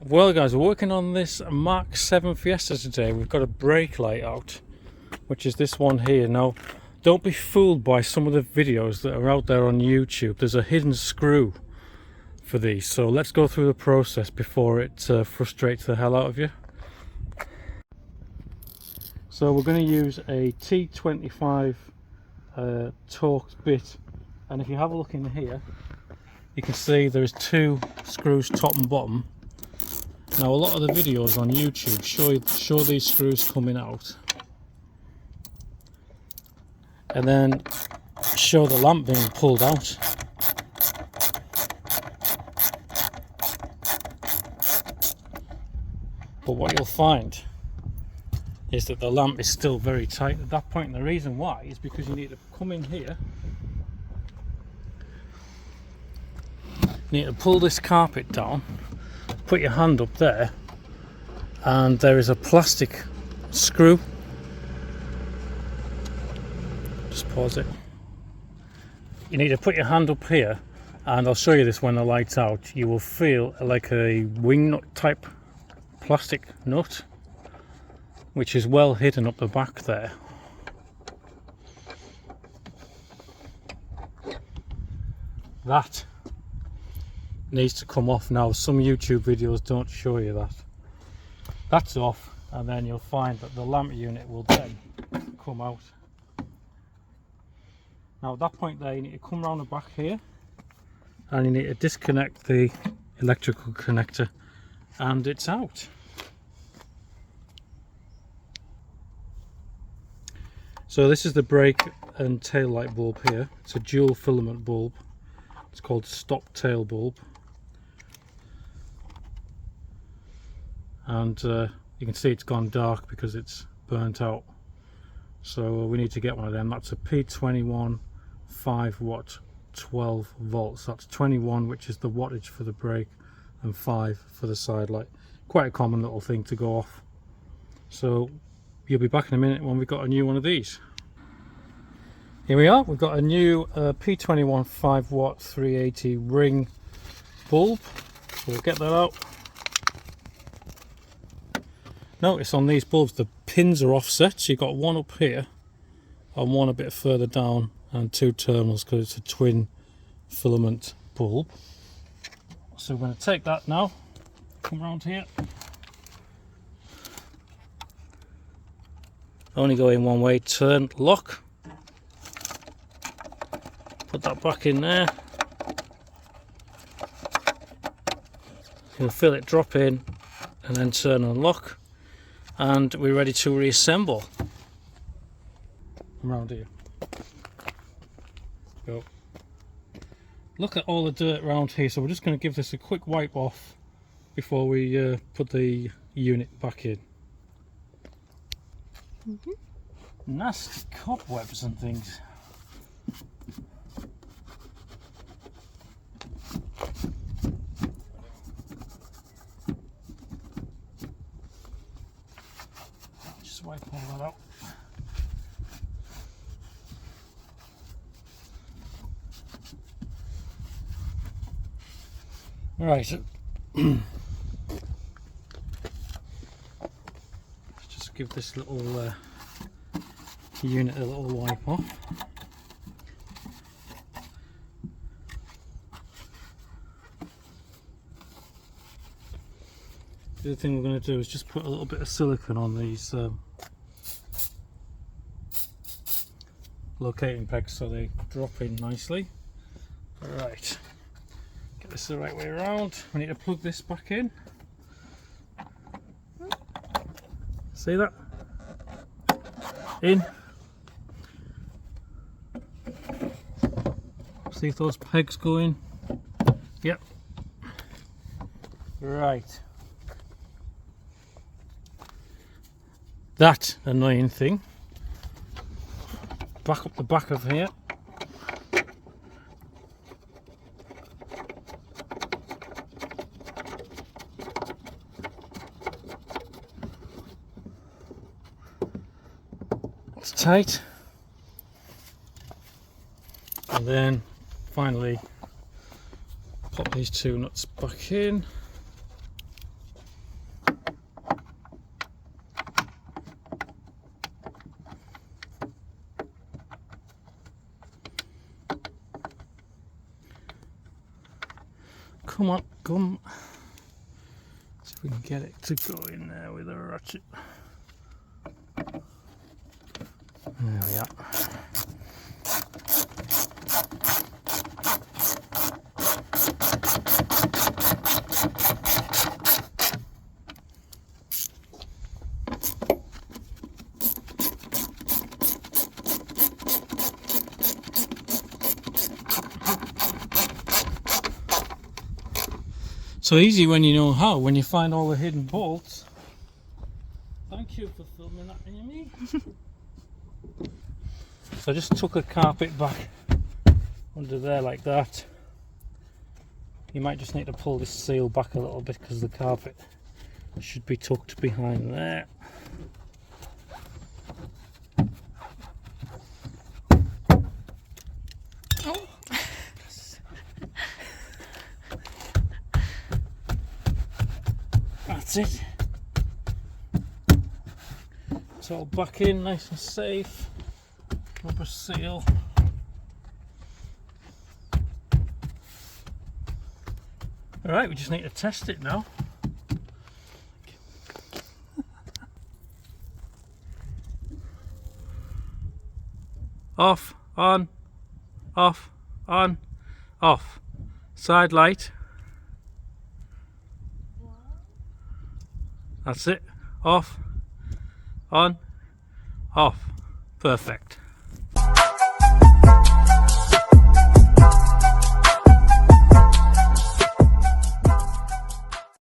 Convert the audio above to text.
Well guys, we're working on this Mark 7 Fiesta today. We've got a brake light out, which is this one here. Now, don't be fooled by some of the videos that are out there on YouTube. There's a hidden screw for these, so let's go through the process before it frustrates the hell out of you. So we're going to use a T25 torqued bit, and if you have a look in here, you can see there's two screws top and bottom. Now a lot of the videos on YouTube show these screws coming out and then show the lamp being pulled out. But what you'll find is that the lamp is still very tight at that point, and the reason why is because you need to come in here, you need to pull this carpet down, put your hand up there, and there is a plastic screw. Just pause it. You need to put your hand up here, and I'll show you this when the light's out. You will feel like a wing nut type plastic nut, which is well hidden up the back there. That needs to come off now. Some YouTube videos don't show you that. That's off, and then you'll find that the lamp unit will then come out. Now at that point there, you need to come around the back here and you need to disconnect the electrical connector, and it's out. So this is the brake and tail light bulb here. It's a dual filament bulb. It's called stop tail bulb. And you can see it's gone dark because it's burnt out. So we need to get one of them. That's a P21 5 watt 12 volts. That's 21, which is the wattage for the brake, and 5 for the side light. Quite a common little thing to go off. So you'll be back in a minute when we've got a new one of these. Here we are. We've got a new P21 5 watt 380 ring bulb. So we'll get that out. Notice on these bulbs the pins are offset, so you've got one up here and one a bit further down, and two terminals because it's a twin filament bulb. So we're going to take that now, come around here. Only go in one way, turn, lock. Put that back in there. You'll feel it drop in and then turn and lock. And we're ready to reassemble. Around here. Go. Look at all the dirt around here, so we're just going to give this a quick wipe off before we put the unit back in. Nasty cobwebs and things. Wipe all that out. Right, so let's just give this little unit a little wipe off. The other thing we're going to do is just put a little bit of silicone on these locating pegs so they drop in nicely. Right, get this the right way around. We need to plug this back in. See that? In. See if those pegs go in. Yep. Right. That annoying thing. Back up the back of here. It's tight. And then finally pop these two nuts back in. Come on, come. See if we can get it to go in there with a ratchet. There we are. So easy when you know how, when you find all the hidden bolts. Thank you for filming that, Amy. So I just took a carpet back under there like that. You might just need to pull this seal back a little bit because the carpet should be tucked behind there. Oh. That's it. It's all back in, nice and safe. Rubber seal. Alright, we just need to test it now. Off, on, off, on, off. Side light. That's it. Off, on, off. Perfect.